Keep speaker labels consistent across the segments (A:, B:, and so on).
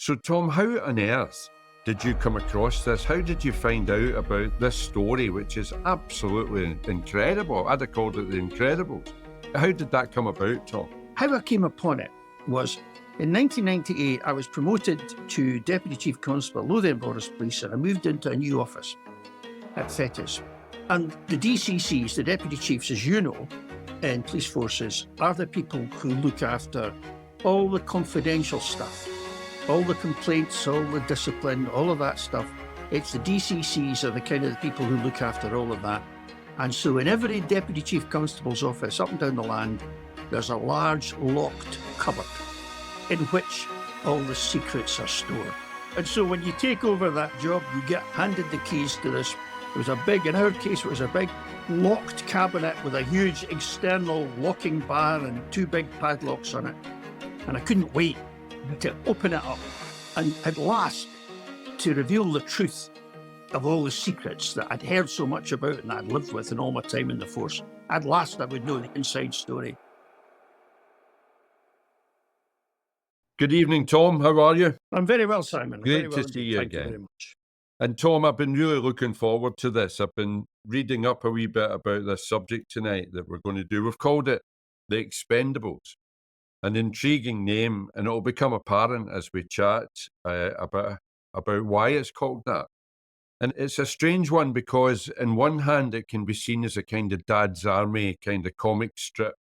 A: So, Tom, how on earth did you come across this? How did you find out about this story, which is absolutely incredible? I'd have called it The Incredibles. How did that come about, Tom?
B: How I came upon it was in 1998, I was promoted to Deputy Chief Constable at Lothian Border Police, and I moved into a new office at Fettes. And the DCCs, the Deputy Chiefs, as you know, in police forces, are the people who look after all the confidential stuff, all the complaints, all the discipline, all of that stuff. It's the DCCs are the kind of the people who look after all of that. And so in every Deputy Chief Constable's office up and down the land, there's a large locked cupboard in which all the secrets are stored. And so when you take over that job, you get handed the keys to this. It was a big, in our case, it was a big locked cabinet with a huge external locking bar and two big padlocks on it. And I couldn't wait to open it up and at last to reveal the truth of all the secrets that I'd heard so much about and I'd lived with in all my time in the force. At last I would know the inside story.
A: Good evening, Tom. How are you?
B: I'm very well, Simon.
A: Great to see you again. Thank you very much. And Tom, I've been really looking forward to this. I've been reading up a wee bit about this subject tonight that we're going to do. We've called it The Expendables. An intriguing name, and it'll become apparent as we chat about why it's called that. And it's a strange one because, on one hand, it can be seen as a kind of Dad's Army kind of comic strip.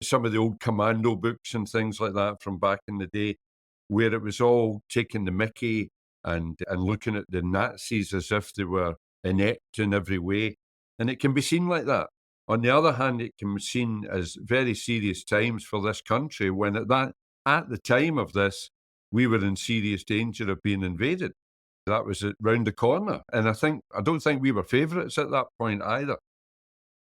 A: Some of the old commando books and things like that from back in the day, where it was all taking the mickey and looking at the Nazis as if they were inept in every way. And it can be seen like that. On the other hand, it can be seen as very serious times for this country when at the time of this, we were in serious danger of being invaded. That was round the corner. And I don't think we were favourites at that point either.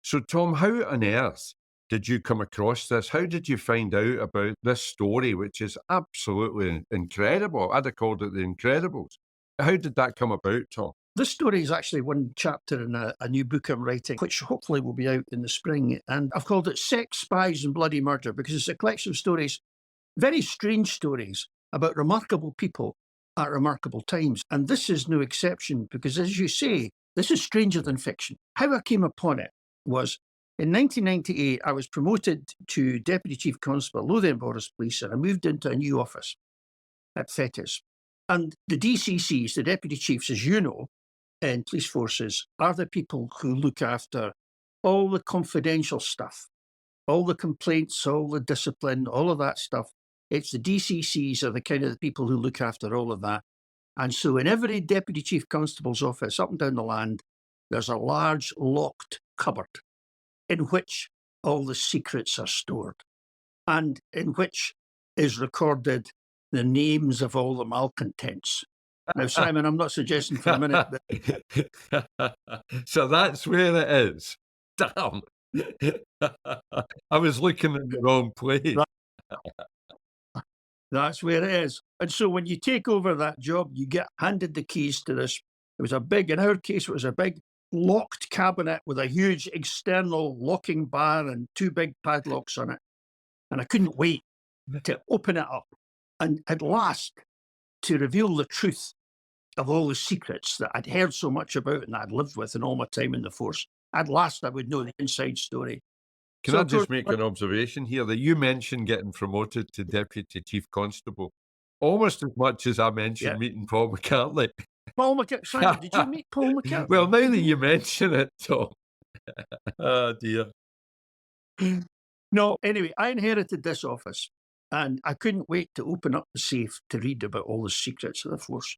A: So, Tom, how on earth did you come across this? How did you find out about this story, which is absolutely incredible? I'd have called it The Incredibles. How did that come about, Tom?
B: This story is actually one chapter in a new book I'm writing, which hopefully will be out in the spring. And I've called it Sex, Spies and Bloody Murder because it's a collection of stories, very strange stories about remarkable people at remarkable times. And this is no exception because, as you say, this is stranger than fiction. How I came upon it was in 1998, I was promoted to Deputy Chief Constable at Lothian Border Police, and I moved into a new office at Fettes. And the DCCs, the Deputy Chiefs, as you know, in police forces, are the people who look after all the confidential stuff, all the complaints, all the discipline, all of that stuff. It's the DCCs are the kind of the people who look after all of that. And so in every Deputy Chief Constable's office up and down the land, there's a large locked cupboard in which all the secrets are stored and in which is recorded the names of all the malcontents. Now, Simon, I'm not suggesting for a minute
A: that... So that's where it is. Damn. I was looking in the wrong place.
B: That's where it is. And so when you take over that job, you get handed the keys to this. It was a big, in our case, it was a big locked cabinet with a huge external locking bar and two big padlocks on it. And I couldn't wait to open it up and at last to reveal the truth of all the secrets that I'd heard so much about and I'd lived with in all my time in the force. At last I would know the inside story.
A: Can I just make an observation here that you mentioned getting promoted to Deputy Chief Constable almost as much as I mentioned meeting Paul McCartney.
B: Paul McCartney? Simon, did you meet Paul McCartney?
A: Well, now that you mention it, Tom. Oh, dear.
B: No, anyway, I inherited this office and I couldn't wait to open up the safe to read about all the secrets of the force.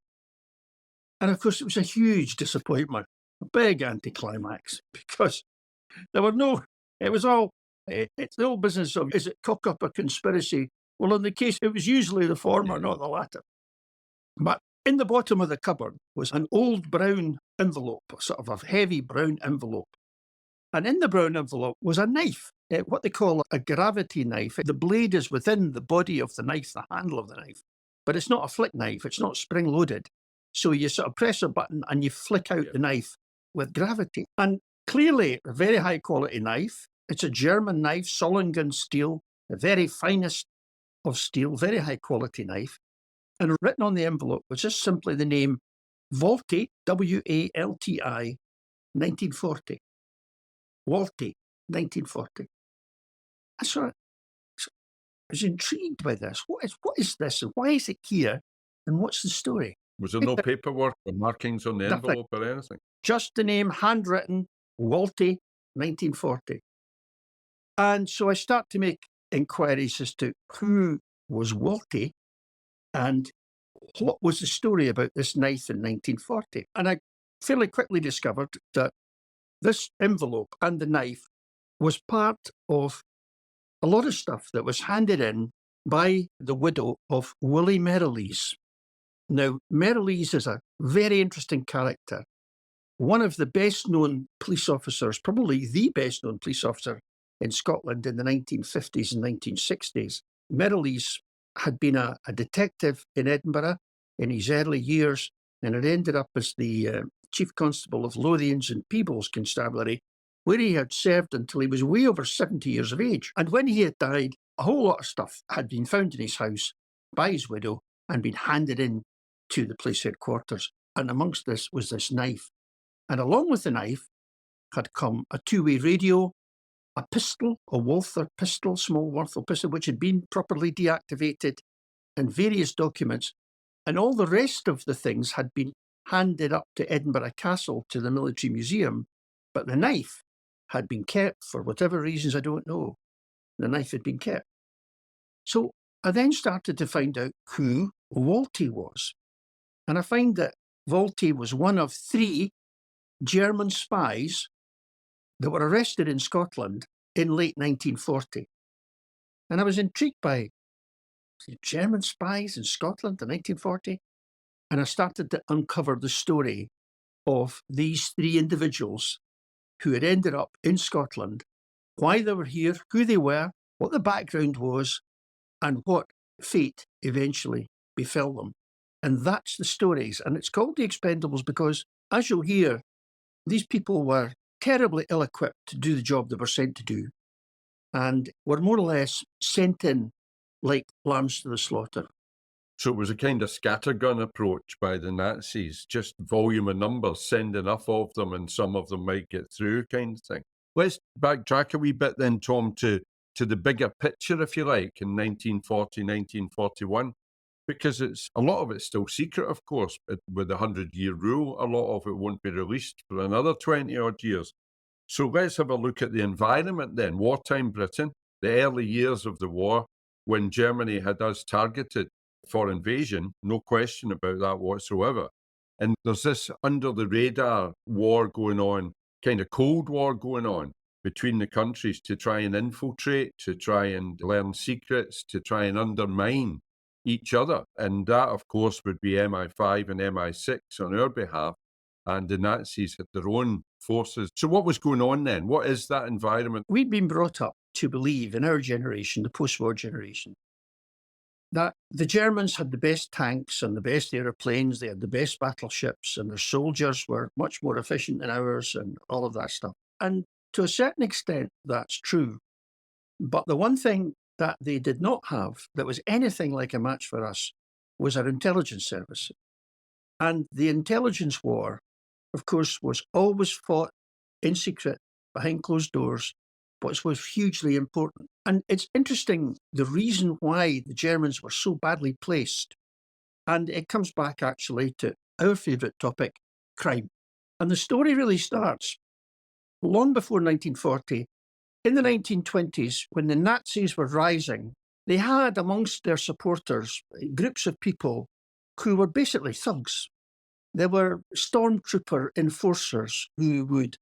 B: And of course, it was a huge disappointment, a big anticlimax, because there were it was all, it's the old business of, is it cock up a conspiracy? Well, in the case, it was usually the former, not the latter. But in the bottom of the cupboard was an old brown envelope, sort of a heavy brown envelope. And in the brown envelope was a knife, what they call a gravity knife. The blade is within the body of the knife, the handle of the knife. But it's not a flick knife, it's not spring-loaded. So you sort of press a button and you flick out the knife with gravity. And clearly a very high-quality knife. It's a German knife, Solingen steel, the very finest of steel, very high-quality knife. And written on the envelope was just simply the name Volte, W-A-L-T-I, 1940. Walti, 1940. I sort of was intrigued by this. What is this? And why is it here? And what's the story?
A: Was there no paperwork or markings on the
B: Nothing.
A: envelope or anything?
B: Just the name, handwritten, Walti, 1940. And so I start to make inquiries as to who was Walti and what was the story about this knife in 1940. And I fairly quickly discovered that this envelope and the knife was part of a lot of stuff that was handed in by the widow of Willie Merrilees. Now, Merrilees is a very interesting character. One of the best-known police officers, probably the best-known police officer in Scotland in the 1950s and 1960s. Merrilees had been a detective in Edinburgh in his early years and had ended up as the Chief Constable of Lothians and Peebles Constabulary, where he had served until he was way over 70 years of age. And when he had died, a whole lot of stuff had been found in his house by his widow and been handed in to the police headquarters. And amongst this was this knife. And along with the knife had come a two-way radio, a pistol, a Walther pistol, small Walther pistol, which had been properly deactivated, and various documents. And all the rest of the things had been handed up to Edinburgh Castle, to the military museum. But the knife had been kept for whatever reasons, I don't know. The knife had been kept. So I then started to find out who Walti was. And I find that Walti was one of 3 German spies that were arrested in Scotland in late 1940. And I was intrigued by German spies in Scotland in 1940. And I started to uncover the story of these 3 individuals who had ended up in Scotland, why they were here, who they were, what the background was, and what fate eventually befell them. And that's the stories. And it's called The Expendables because, as you'll hear, these people were terribly ill-equipped to do the job they were sent to do, and were more or less sent in like lambs to the slaughter.
A: So it was a kind of scattergun approach by the Nazis, just volume of numbers, send enough of them and some of them might get through kind of thing. Let's backtrack a wee bit then, Tom, to the bigger picture, if you like, in 1940, 1941, because it's a lot of it's still secret, of course, with the 100-year rule. A lot of it won't be released for another 20-odd years. So let's have a look at the environment then. Wartime Britain, the early years of the war, when Germany had us targeted for invasion, no question about that whatsoever. And there's this under-the-radar war going on, kind of Cold War going on between the countries to try and infiltrate, to try and learn secrets, to try and undermine each other. And that, of course, would be MI5 and MI6 on our behalf. And the Nazis had their own forces. So what was going on then? What is that environment?
B: We'd been brought up to believe in our generation, the post-war generation, that the Germans had the best tanks and the best aeroplanes, they had the best battleships, and their soldiers were much more efficient than ours and all of that stuff. And to a certain extent, that's true. But the one thing that they did not have that was anything like a match for us was our intelligence service. And the intelligence war, of course, was always fought in secret, behind closed doors, but was hugely important. And it's interesting, the reason why the Germans were so badly placed. And it comes back actually to our favourite topic, crime. And the story really starts long before 1940. In the 1920s, when the Nazis were rising, they had amongst their supporters groups of people who were basically thugs. There were stormtrooper enforcers who would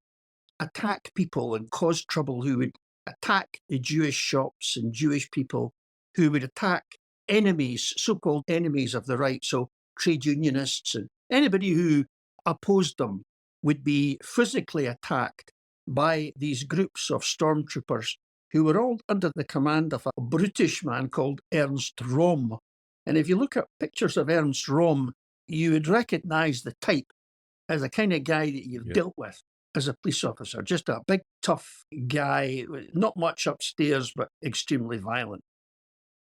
B: attack people and cause trouble, who would attack the Jewish shops and Jewish people, who would attack enemies, so-called enemies of the right, so trade unionists and anybody who opposed them would be physically attacked by these groups of stormtroopers who were all under the command of a brutish man called Ernst Röhm. And if you look at pictures of Ernst Röhm, you would recognise the type as the kind of guy that you've dealt with as a police officer. Just a big, tough guy, not much upstairs, but extremely violent.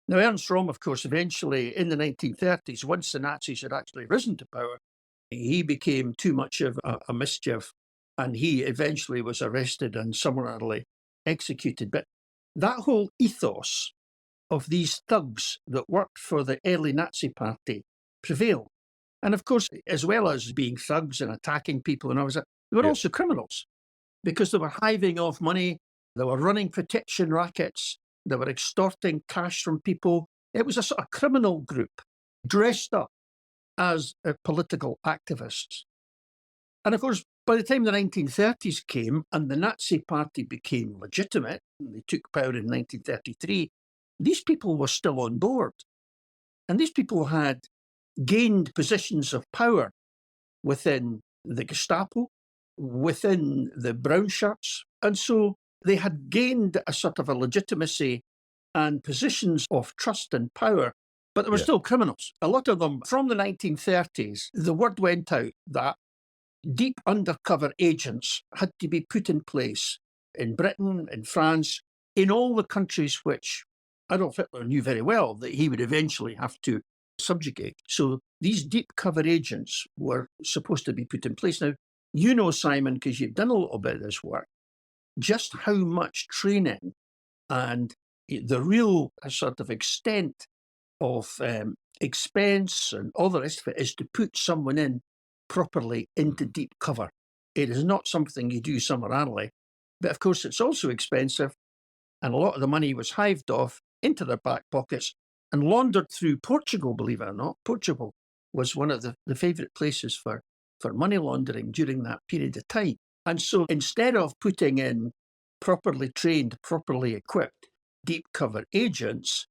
B: Now, Ernst Röhm, of course, eventually in the 1930s, once the Nazis had actually risen to power, he became too much of a mischief, and he eventually was arrested and summarily executed. But that whole ethos of these thugs that worked for the early Nazi party prevailed. And of course, as well as being thugs and attacking people and all that, they were also criminals, because they were hiving off money, they were running protection rackets, they were extorting cash from people. It was a sort of criminal group dressed up as political activists. And of course, by the time the 1930s came and the Nazi party became legitimate, and they took power in 1933, these people were still on board. And these people had gained positions of power within the Gestapo, within the brown shirts. And so they had gained a sort of a legitimacy and positions of trust and power, but they were still criminals. A lot of them, from the 1930s, the word went out that deep undercover agents had to be put in place in Britain, in France, in all the countries which Adolf Hitler knew very well that he would eventually have to subjugate. So these deep cover agents were supposed to be put in place. Now, you know, Simon, because you've done a little bit of this work, just how much training and the real sort of extent of expense and all the rest of it is to put someone in properly into deep cover. It is not something you do summarily, but of course it's also expensive, and a lot of the money was hived off into their back pockets and laundered through Portugal, believe it or not. Portugal was one of the favourite places for money laundering during that period of time. And so instead of putting in properly trained, properly equipped, deep cover agents,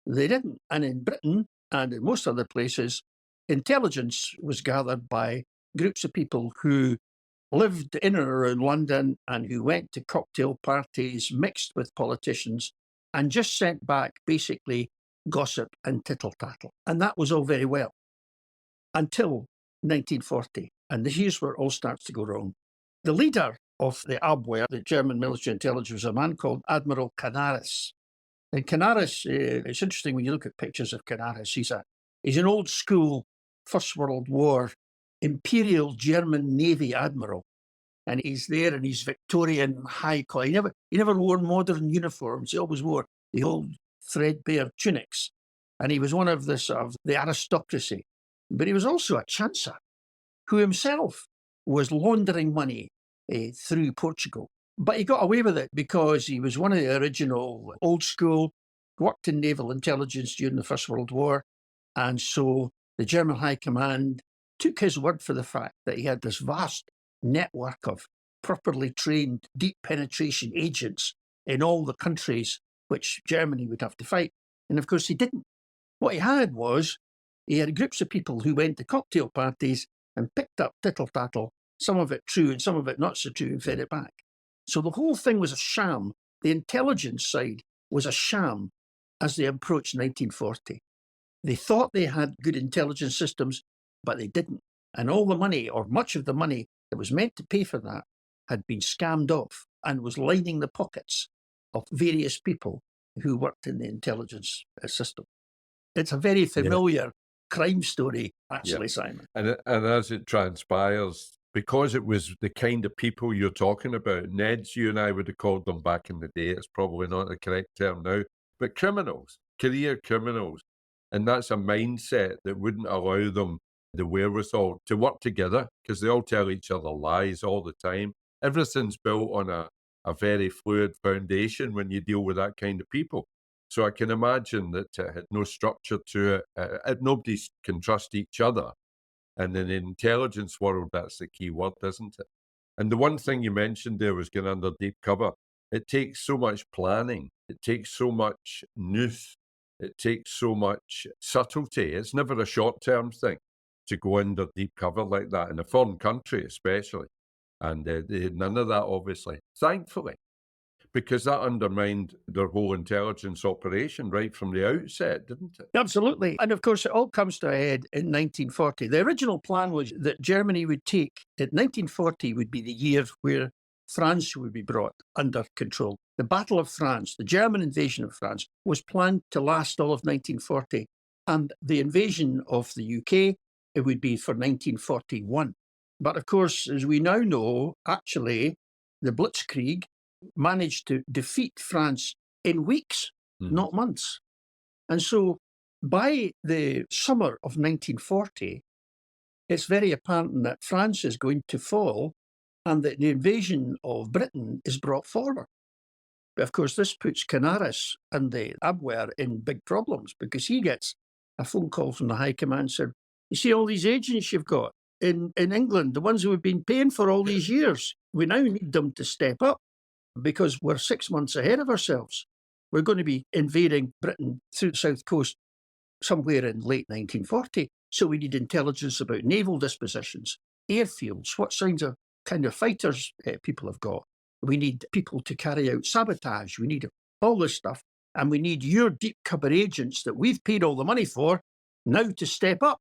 B: they didn't. And in Britain and in most other places, intelligence was gathered by groups of people who lived in and around London and who went to cocktail parties, mixed with politicians, and just sent back basically gossip and tittle-tattle. And that was all very well until 1940. And here's where it all starts to go wrong. The leader of the Abwehr, the German military intelligence, was a man called Admiral Canaris. And Canaris, it's interesting when you look at pictures of Canaris, he's an old school First World War Imperial German Navy admiral. And he's there in his Victorian high collar. He never wore modern uniforms. He always wore the old threadbare tunics. And he was one of the aristocracy. But he was also a chancer who himself was laundering money through Portugal. But he got away with it because he was one of the original old school, worked in naval intelligence during the First World War. And so the German High Command took his word for the fact that he had this vast network of properly trained deep penetration agents in all the countries which Germany would have to fight. And of course he didn't. What he had groups of people who went to cocktail parties and picked up tittle-tattle, some of it true and some of it not so true, and fed it back. So the whole thing was a sham. The intelligence side was a sham as they approached 1940. They thought they had good intelligence systems, but they didn't. And all the money, or much of the money that was meant to pay for that, had been scammed off and was lining the pockets of various people who worked in the intelligence system. It's a very familiar crime story, actually, Simon.
A: And as it transpires, because it was the kind of people you're talking about, Neds, you and I would have called them back in the day. It's probably not the correct term now, but criminals, career criminals. And that's a mindset that wouldn't allow them the wherewithal to work together, because they all tell each other lies all the time. Everything's built on a very fluid foundation when you deal with that kind of people. So I can imagine that it had no structure to it. Nobody can trust each other. And in the intelligence world, that's the key word, isn't it? And the one thing you mentioned there was going under deep cover. It takes so much planning. It takes so much nous. It takes so much subtlety. It's never a short-term thing to go under deep cover like that, in a foreign country especially. And they had none of that, obviously, thankfully, because that undermined their whole intelligence operation right from the outset, didn't it?
B: Absolutely. And of course, it all comes to a head in 1940. The original plan was that Germany would take, 1940 would be the year where France would be brought under control. the Battle of France, the German invasion of France, was planned to last all of 1940. And the invasion of the UK, it would be for 1941. But of course, as we now know, actually, the Blitzkrieg managed to defeat France in weeks, not months. And so by the summer of 1940, it's very apparent that France is going to fall and that the invasion of Britain is brought forward. But of course, this puts Canaris and the Abwehr in big problems because he gets a phone call from the High Command said, you see all these agents you've got in England, the ones who have been paying for all these years, we now need them to step up because we're 6 months ahead of ourselves. We're going to be invading Britain through the south coast somewhere in late 1940. So we need intelligence about naval dispositions, airfields, what kind of fighters people have got. We need people to carry out sabotage. We need all this stuff. And we need your deep cover agents that we've paid all the money for now to step up.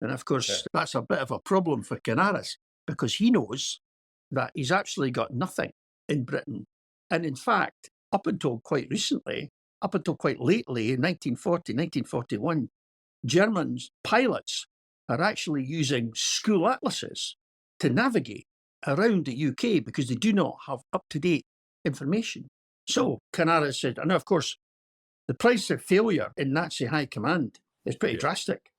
B: And of course, that's a bit of a problem for Canaris because he knows that he's actually got nothing in Britain. And in fact, up until quite lately, in 1940, 1941, German pilots are actually using school atlases to navigate around the UK because they do not have up-to-date information. So Canaris said, and of course, the price of failure in Nazi high command is pretty drastic.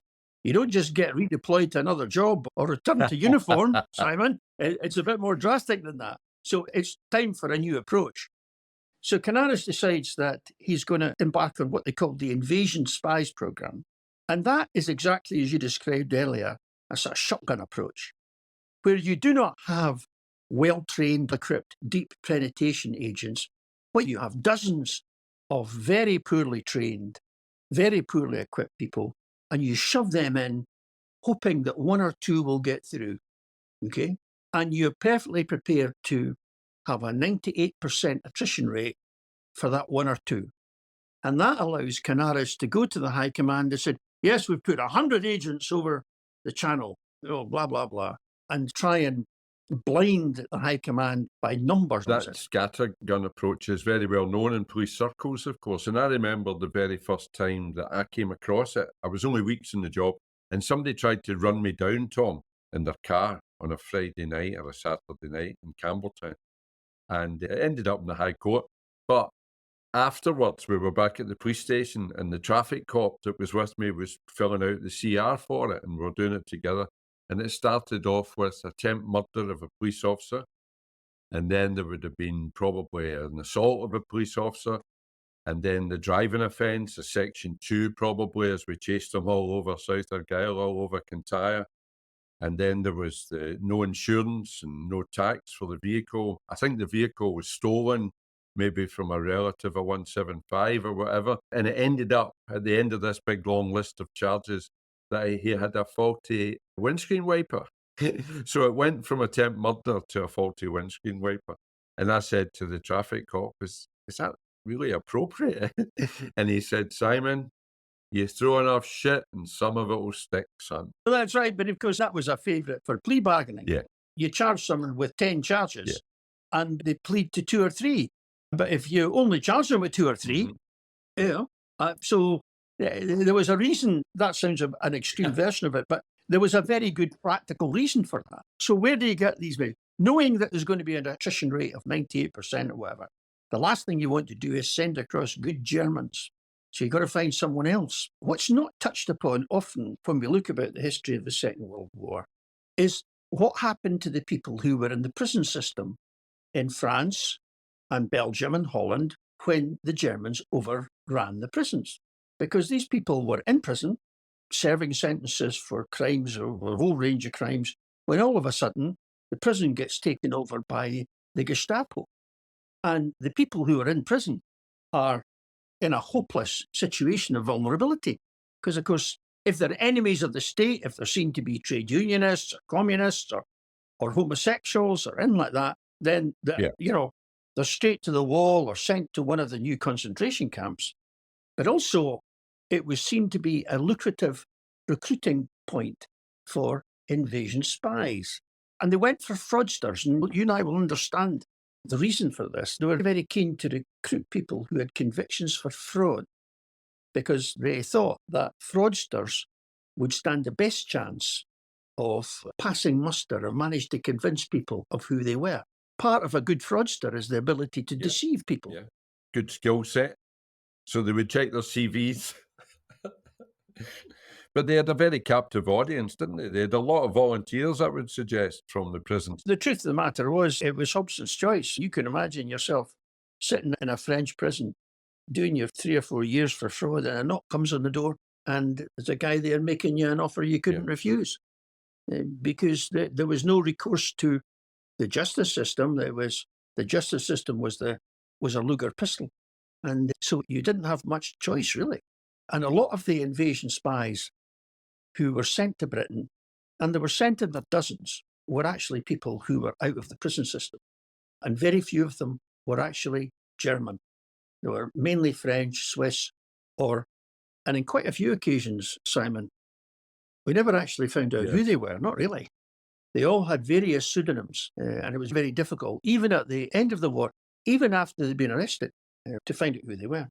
B: You don't just get redeployed to another job or return to uniform, Simon. It's a bit more drastic than that. So it's time for a new approach. So Canaris decides that he's going to embark on what they call the Invasion Spies program. And that is exactly as you described earlier, a sort of shotgun approach, where you do not have well-trained, equipped, deep penetration agents, but you have dozens of very poorly trained, very poorly equipped people, and you shove them in, hoping that one or two will get through, okay? And you're perfectly prepared to have a 98% attrition rate for that one or two. And that allows Canaris to go to the High Command and say, yes, we've put 100 agents over the channel, blah, blah, blah, and try and blind the High Command by numbers.
A: That scattergun approach is very well known in police circles, of course. And I remember the very first time that I came across it, I was only weeks in the job, and somebody tried to run me down, Tom, in their car on a Friday night or a Saturday night in Campbelltown. And it ended up in the High Court. But afterwards, we were back at the police station, and the traffic cop that was with me was filling out the CR for it, and we were doing it together. And it started off with attempt murder of a police officer. And then there would have been probably an assault of a police officer. And then the driving offence, a section 2 probably, as we chased them all over South Argyll, all over Kintyre. And then there was the no insurance and no tax for the vehicle. I think the vehicle was stolen, maybe from a relative, a 175 or whatever. And it ended up at the end of this big long list of charges that he had a faulty windscreen wiper. So it went from attempt murder to a faulty windscreen wiper. And I said to the traffic cop, is that really appropriate? And he said, Simon, you throw enough shit and some of it will stick, son.
B: Well, that's right. But of course, that was a favourite for plea bargaining.
A: Yeah.
B: You charge someone with 10 charges and they plead to 2 or 3. But if you only charge them with 2 or 3, so there was a reason. That sounds an extreme version of it, but there was a very good practical reason for that. So where do you get these men? Knowing that there's going to be an attrition rate of 98% or whatever, the last thing you want to do is send across good Germans. So you've got to find someone else. What's not touched upon often when we look about the history of the Second World War is what happened to the people who were in the prison system in France and Belgium and Holland when the Germans overran the prisons. Because these people were in prison, serving sentences for crimes or a whole range of crimes, when all of a sudden the prison gets taken over by the Gestapo. And the people who are in prison are in a hopeless situation of vulnerability. Because, of course, if they're enemies of the state, if they're seen to be trade unionists or communists or homosexuals or anything like that, then they're straight to the wall or sent to one of the new concentration camps. But also, it was seen to be a lucrative recruiting point for invasion spies. And they went for fraudsters. And you and I will understand The reason for this, they were very keen to recruit people who had convictions for fraud, because they thought that fraudsters would stand the best chance of passing muster or manage to convince people of who they were. Part of a good fraudster is the ability to deceive people.
A: Yeah. Good skill set. So they would check their CVs. But they had a very captive audience, didn't they? They had a lot of volunteers, I would suggest, from the prisons.
B: The truth of the matter was, it was Hobson's choice. You can imagine yourself sitting in a French prison, doing your 3 or 4 years for fraud, and a knock comes on the door, and there's a guy there making you an offer you couldn't refuse. Because there was no recourse to the justice system. The justice system was a Luger pistol. And so you didn't have much choice, really. And a lot of the invasion spies who were sent to Britain, and they were sent in their dozens, were actually people who were out of the prison system. And very few of them were actually German. They were mainly French, Swiss, and in quite a few occasions, Simon, we never actually found out who they were, not really. They all had various pseudonyms, and it was very difficult, even at the end of the war, even after they'd been arrested, to find out who they were.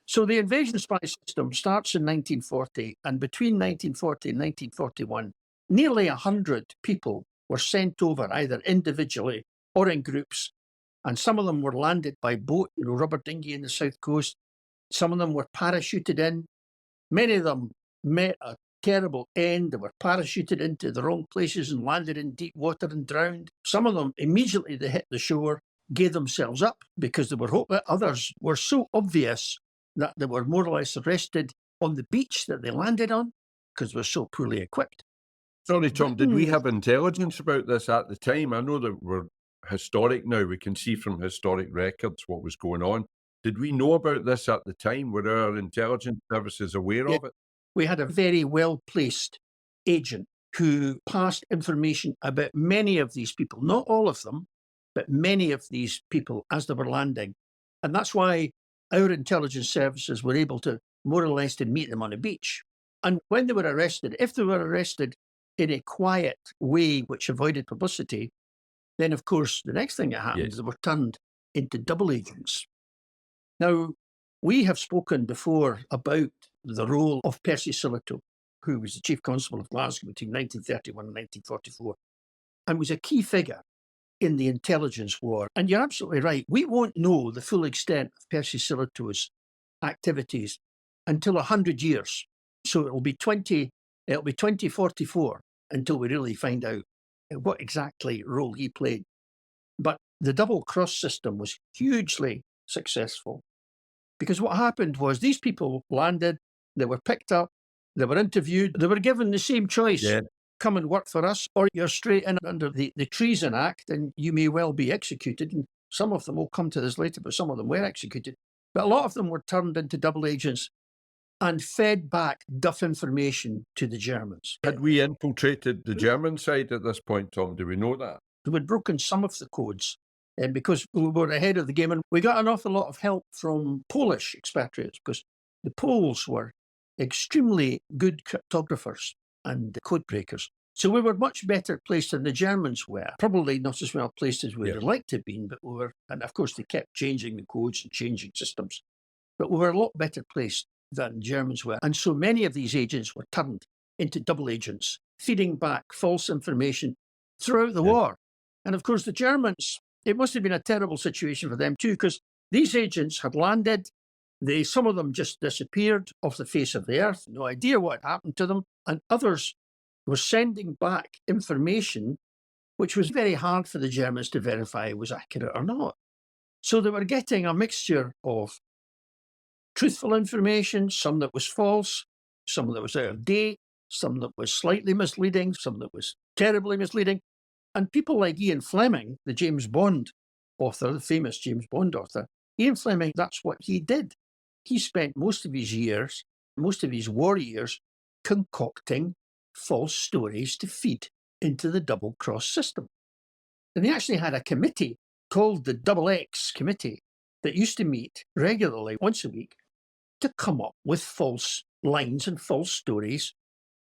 B: So the invasion spy system starts in 1940, and between 1940 and 1941, nearly 100 people were sent over either individually or in groups, and some of them were landed by boat, rubber dinghy in the south coast. Some of them were parachuted in. Many of them met a terrible end. They were parachuted into the wrong places and landed in deep water and drowned. Some of them, immediately they hit the shore, gave themselves up because they were hopeless. Others were so obvious that they were more or less arrested on the beach that they landed on because they were so poorly equipped.
A: Sorry, Tom, did we have intelligence about this at the time? I know that we're historic now. We can see from historic records what was going on. Did we know about this at the time? Were our intelligence services aware of it?
B: We had a very well-placed agent who passed information about many of these people, not all of them, but many of these people as they were landing. And that's why our intelligence services were able to more or less to meet them on a beach. And when they were arrested, if they were arrested in a quiet way which avoided publicity, then of course the next thing that happened is they were turned into double agents. Now, we have spoken before about the role of Percy Sillitoe, who was the Chief Constable of Glasgow between 1931 and 1944, and was a key figure in the intelligence war. And you're absolutely right. We won't know the full extent of Percy Sillitoe's activities until 100 years. So it'll be 2044 until we really find out what exactly role he played. But the double cross system was hugely successful, because what happened was these people landed, they were picked up, they were interviewed, they were given the same choice. Come and work for us, or you're straight in under the Treason Act and you may well be executed. And some of them, will come to this later, but some of them were executed. But a lot of them were turned into double agents and fed back duff information to the Germans.
A: Had we infiltrated the German side at this point, Tom? Do we know that?
B: We'd broken some of the codes, and because we were ahead of the game, and we got an awful lot of help from Polish expatriates, because the Poles were extremely good cryptographers and code breakers. So we were much better placed than the Germans were. Probably not as well placed as we would have liked to have been, but we were, and of course they kept changing the codes and changing systems, but we were a lot better placed than Germans were. And so many of these agents were turned into double agents, feeding back false information throughout the war. And of course the Germans, it must have been a terrible situation for them too, because these agents had landed, some of them just disappeared off the face of the earth, no idea what happened to them, and others were sending back information which was very hard for the Germans to verify was accurate or not. So they were getting a mixture of truthful information, some that was false, some that was out of date, some that was slightly misleading, some that was terribly misleading. And people like Ian Fleming, the James Bond author, the famous James Bond author, Ian Fleming, that's what he did. He spent most of his years, most of his war years, concocting false stories to feed into the double cross system. And he actually had a committee called the XX Committee that used to meet regularly once a week to come up with false lines and false stories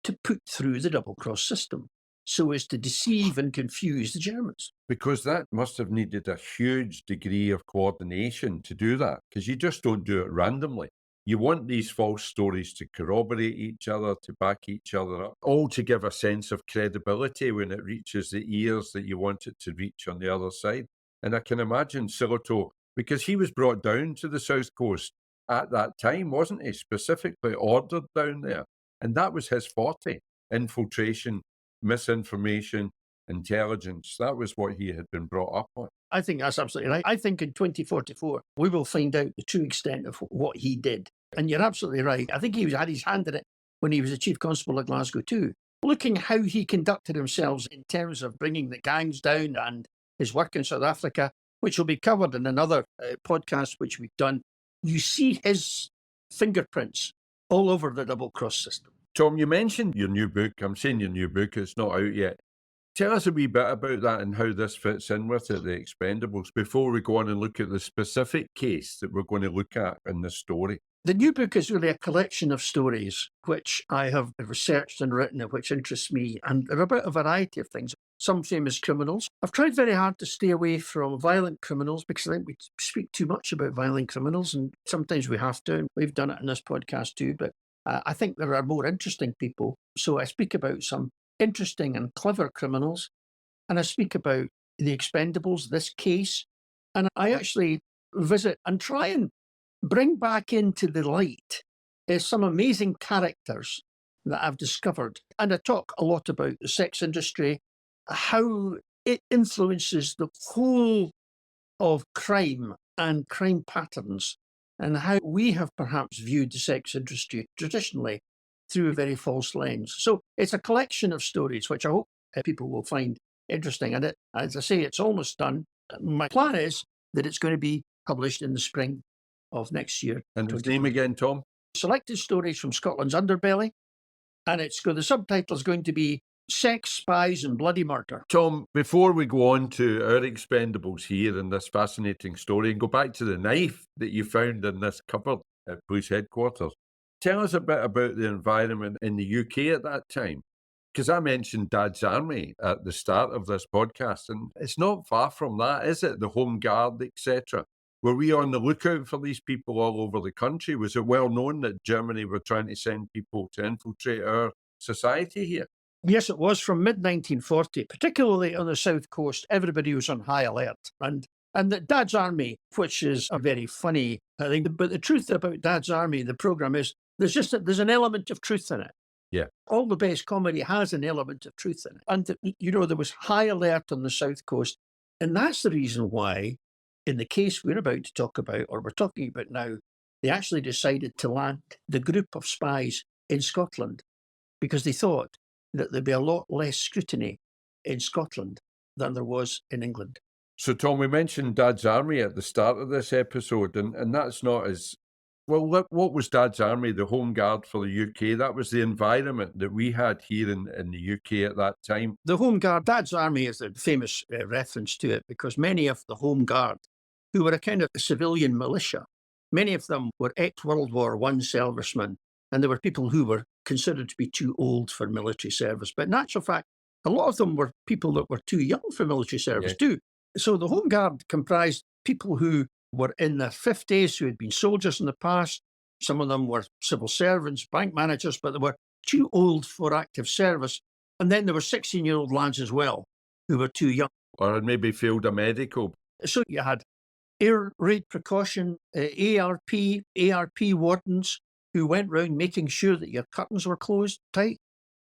B: to put through the double cross system. so as to deceive and confuse the Germans.
A: Because that must have needed a huge degree of coordination to do that, because you just don't do it randomly. You want these false stories to corroborate each other, to back each other up, all to give a sense of credibility when it reaches the ears that you want it to reach on the other side. And I can imagine Sillitoe, because he was brought down to the South Coast at that time, wasn't he? Specifically ordered down there. And that was his forte: infiltration, misinformation, intelligence. That was what he had been brought up on.
B: I think that's absolutely right. I think in 2044, we will find out the true extent of what he did. And you're absolutely right. I think he had his hand in it when he was the Chief Constable of Glasgow too. Looking how he conducted himself in terms of bringing the gangs down and his work in South Africa, which will be covered in another podcast which we've done, you see his fingerprints all over the double cross system.
A: Tom, you mentioned your new book. I'm saying your new book, it's not out yet. Tell us a wee bit about that and how this fits in with it, The Expendables, before we go on and look at the specific case that we're going to look at in this story.
B: The new book is really a collection of stories which I have researched and written, which interests me, and they're about a variety of things. Some famous criminals. I've tried very hard to stay away from violent criminals because I think we speak too much about violent criminals, and sometimes we have to, and we've done it in this podcast too, but I think there are more interesting people. So I speak about some interesting and clever criminals, and I speak about the Expendables, this case, and I actually visit and try and bring back into the light some amazing characters that I've discovered. And I talk a lot about the sex industry, how it influences the whole of crime and crime patterns, and how we have perhaps viewed the sex industry traditionally through a very false lens. So it's a collection of stories which I hope people will find interesting. And as I say, it's almost done. My plan is that it's going to be published in the spring of next year.
A: And his name again, Tom?
B: Selected Stories from Scotland's Underbelly. And the subtitle is going to be Sex, Spies and Bloody Murder.
A: Tom, before we go on to our Expendables here in this fascinating story and go back to the knife that you found in this cupboard at police headquarters, tell us a bit about the environment in the UK at that time. Because I mentioned Dad's Army at the start of this podcast, and it's not far from that, is it? The Home Guard, etc. Were we on the lookout for these people all over the country? Was it well known that Germany were trying to send people to infiltrate our society here?
B: Yes, it was from mid-1940, particularly on the South Coast. Everybody was on high alert. And the Dad's Army, which is a very funny thing, but the truth about Dad's Army, the programme is, there's an element of truth in it.
A: Yeah.
B: All the best comedy has an element of truth in it. And, there was high alert on the South Coast. And that's the reason why, in the case we're about to talk about, or we're talking about now, they actually decided to land the group of spies in Scotland because they thought that there'd be a lot less scrutiny in Scotland than there was in England.
A: So, Tom, we mentioned Dad's Army at the start of this episode, and that's not as... Well, what was Dad's Army, the Home Guard for the UK? That was the environment that we had here in the UK at that time.
B: The Home Guard, Dad's Army is a famous reference to it because many of the Home Guard, who were a kind of civilian militia, many of them were ex-World War I servicemen, and there were people who were considered to be too old for military service. But in actual fact, a lot of them were people that were too young for military service too. So the Home Guard comprised people who were in their 50s, who had been soldiers in the past. Some of them were civil servants, bank managers, but they were too old for active service. And then there were 16-year-old lads as well, who were too young.
A: Or had maybe failed a medical.
B: So you had air raid precaution, ARP wardens, who went round making sure that your curtains were closed tight.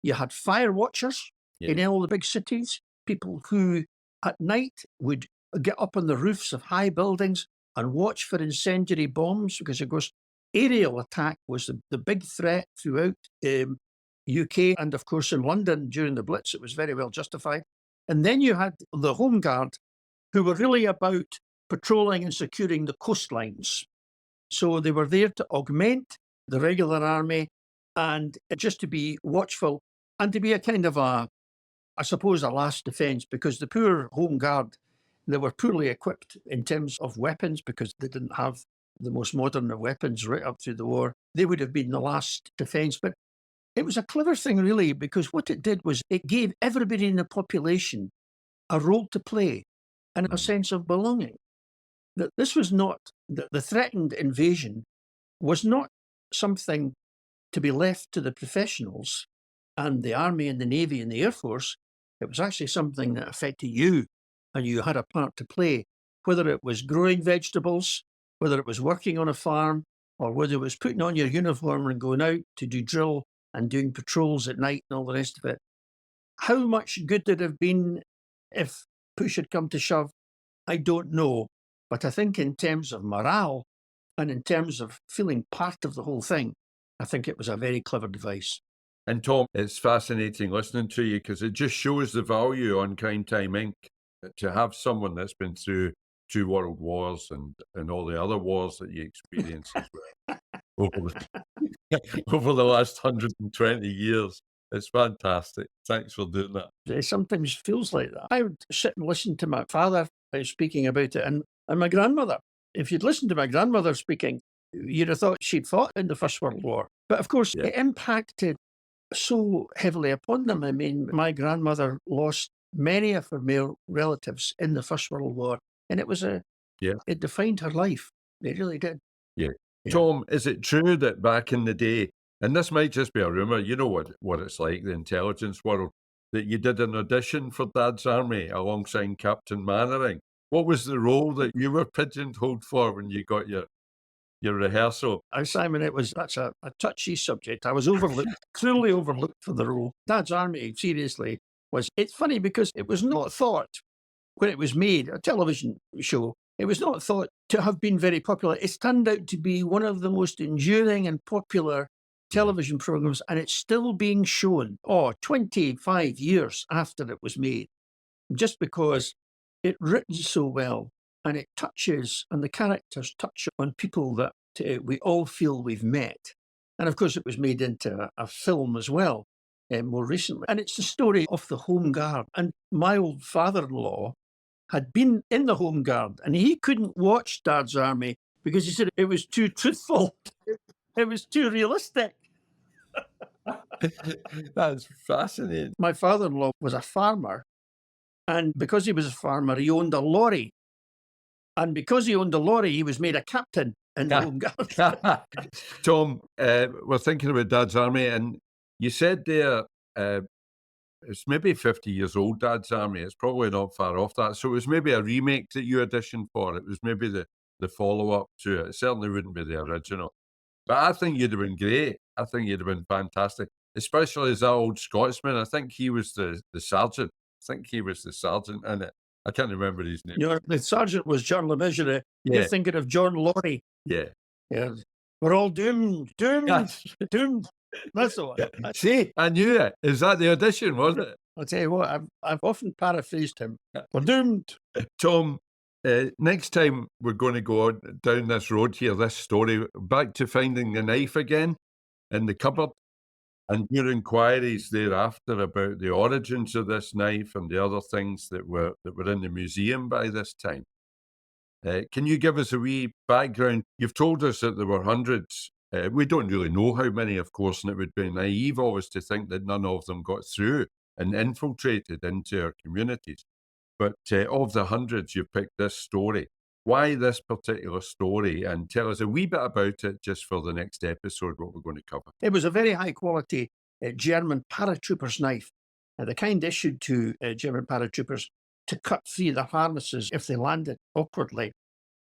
B: You had fire watchers in all the big cities, people who at night would get up on the roofs of high buildings and watch for incendiary bombs, because, of course, aerial attack was the big threat throughout UK. And, of course, in London during the Blitz, it was very well justified. And then you had the Home Guard, who were really about patrolling and securing the coastlines. So they were there to augment the regular army and just to be watchful and to be a kind of a last defence, because the poor Home Guard, they were poorly equipped in terms of weapons because they didn't have the most modern of weapons right up through the war. They would have been the last defence. But It was a clever thing, really, because what it did was it gave everybody in the population a role to play and a sense of belonging. That this was not, the threatened invasion was not something to be left to the professionals and the Army and the Navy and the Air Force. It was actually something that affected you, and you had a part to play, whether it was growing vegetables, whether it was working on a farm, or whether it was putting on your uniform and going out to do drill and doing patrols at night and all the rest of it. How much good it have been if push had come to shove, I don't know. But I think in terms of morale and in terms of feeling part of the whole thing, I think it was a very clever device.
A: And Tom, it's fascinating listening to you because it just shows the value on Crime Time Inc. to have someone that's been through 2 world wars and all the other wars that you experience as well over the last 120 years. It's fantastic. Thanks for doing that.
B: It sometimes feels like that. I would sit and listen to my father speaking about it and my grandmother. If you'd listened to my grandmother speaking, you'd have thought she'd fought in the First World War. But of course, it impacted so heavily upon them. I mean, my grandmother lost many of her male relatives in the First World War, and it was it defined her life. It really did.
A: Yeah. Tom, is it true that back in the day, and this might just be a rumour, you know what it's like, the intelligence world, that you did an audition for Dad's Army alongside Captain Mannering? What was the role that you were pigeonholed for when you got your rehearsal?
B: Simon, that's a touchy subject. I was overlooked, clearly overlooked for the role. Dad's Army, seriously, it's funny because it was not thought when it was made, a television show, it was not thought to have been very popular. It's turned out to be one of the most enduring and popular television programs, and it's still being shown 25 years after it was made, just because it's written so well and it touches, and the characters touch on people that we all feel we've met. And of course, it was made into a film as well more recently. And it's the story of the Home Guard. And my old father-in-law had been in the Home Guard, and he couldn't watch Dad's Army because he said it was too truthful. It was too realistic.
A: That's fascinating.
B: My father-in-law was a farmer, and because he was a farmer, he owned a lorry. And because he owned a lorry, he was made a captain in the Home Guard.
A: Tom, we're thinking about Dad's Army, and you said there it's maybe 50 years old, Dad's Army. It's probably not far off that. So it was maybe a remake that you auditioned for. It was maybe the follow-up to it. It certainly wouldn't be the original. But I think you'd have been great. I think you'd have been fantastic, especially as that old Scotsman. I think he was the sergeant. I think he was the sergeant in it. I can't remember his name.
B: The sergeant was John LeMessurier. You're thinking of John Laurie.
A: Yeah.
B: We're all doomed. Doomed. That's the one.
A: See, I knew it. Is that the audition, was it?
B: I'll tell you what, I've often paraphrased him. We're doomed.
A: Tom, next time we're going to go down this road here, this story, back to finding the knife again in the cupboard, and your inquiries thereafter about the origins of this knife and the other things that were in the museum by this time. Can you give us a wee background? You've told us that there were hundreds. We don't really know how many, of course, and it would be naive always to think that none of them got through and infiltrated into our communities. But of the hundreds, you've picked this story. Why this particular story? And tell us a wee bit about it just for the next episode, what we're going to cover.
B: It was a very high-quality German paratroopers knife, the kind issued to German paratroopers to cut free the harnesses if they landed awkwardly.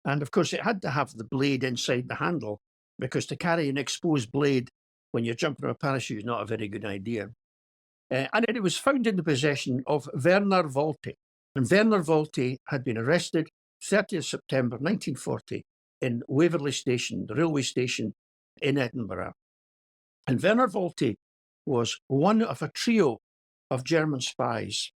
B: And, of course, it had to have the blade inside the handle, because to carry an exposed blade when you're jumping on a parachute is not a very good idea. And it was found in the possession of Werner Volte. And Werner Volte had been arrested 30th September 1940 in Waverley Station, the railway station in Edinburgh. And Werner Volte was one of a trio of German spies.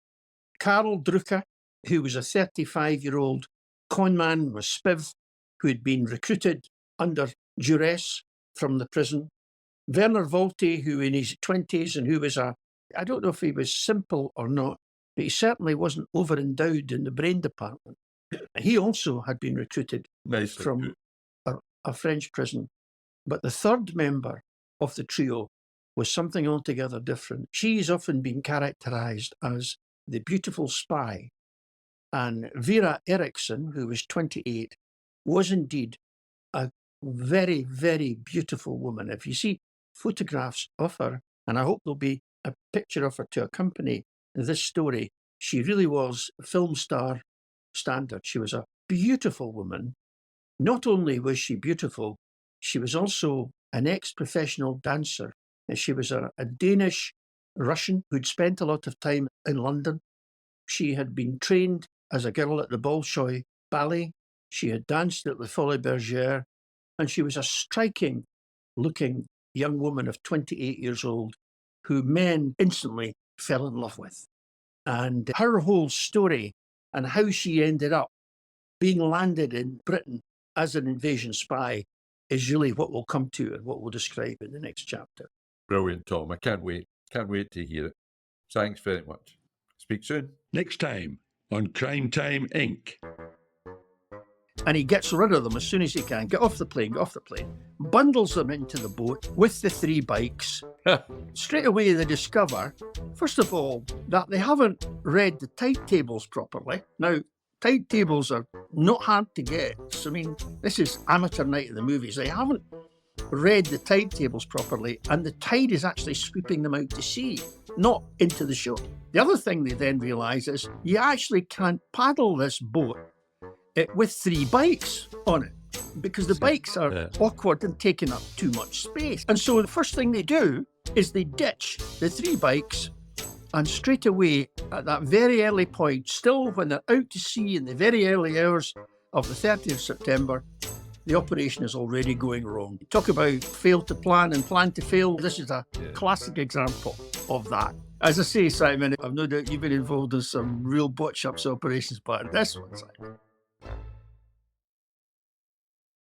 B: Karl Drucker, who was a 35-year-old conman with Spiv, who had been recruited under duress from the prison. Werner Volte, who in his 20s and who was I don't know if he was simple or not, but he certainly wasn't over-endowed in the brain department. He also had been recruited from a French prison. But the third member of the trio was something altogether different. She's often been characterized as the beautiful spy. And Vera Erickson, who was 28, was indeed a very, very beautiful woman. If you see photographs of her, and I hope there'll be a picture of her to accompany this story, she really was film star standard. She was a beautiful woman. Not only was she beautiful, she was also an ex-professional dancer. And she was a Danish Russian who'd spent a lot of time in London. She had been trained as a girl at the Bolshoi Ballet. She had danced at the Folies Bergère, and she was a striking-looking young woman of 28 years old who men instantly fell in love with. And her whole story and how she ended up being landed in Britain as an invasion spy is really what we'll come to and what we'll describe in the next chapter.
A: Brilliant, Tom. I can't wait. Can't wait to hear it. Thanks very much. Speak soon.
C: Next time on Crime Time Inc.
B: And he gets rid of them as soon as he can. Get off the plane, bundles them into the boat with the 3 bikes. Straight away they discover, first of all, that they haven't read the tide tables properly. Now, tide tables are not hard to get. So, I mean, this is amateur night at the movies. They haven't read the tide tables properly, and the tide is actually sweeping them out to sea, not into the shore. The other thing they then realise is you actually can't paddle this boat with 3 bikes on it, because the bikes are awkward and taking up too much space. And so the first thing they do is they ditch the 3 bikes, and straight away at that very early point, still when they're out to sea in the very early hours of the 30th of September, the operation is already going wrong. Talk about fail to plan and plan to fail. This is a classic example of that. As I say, Simon, I've no doubt you've been involved in some real botch-ups operations, but this one, Simon,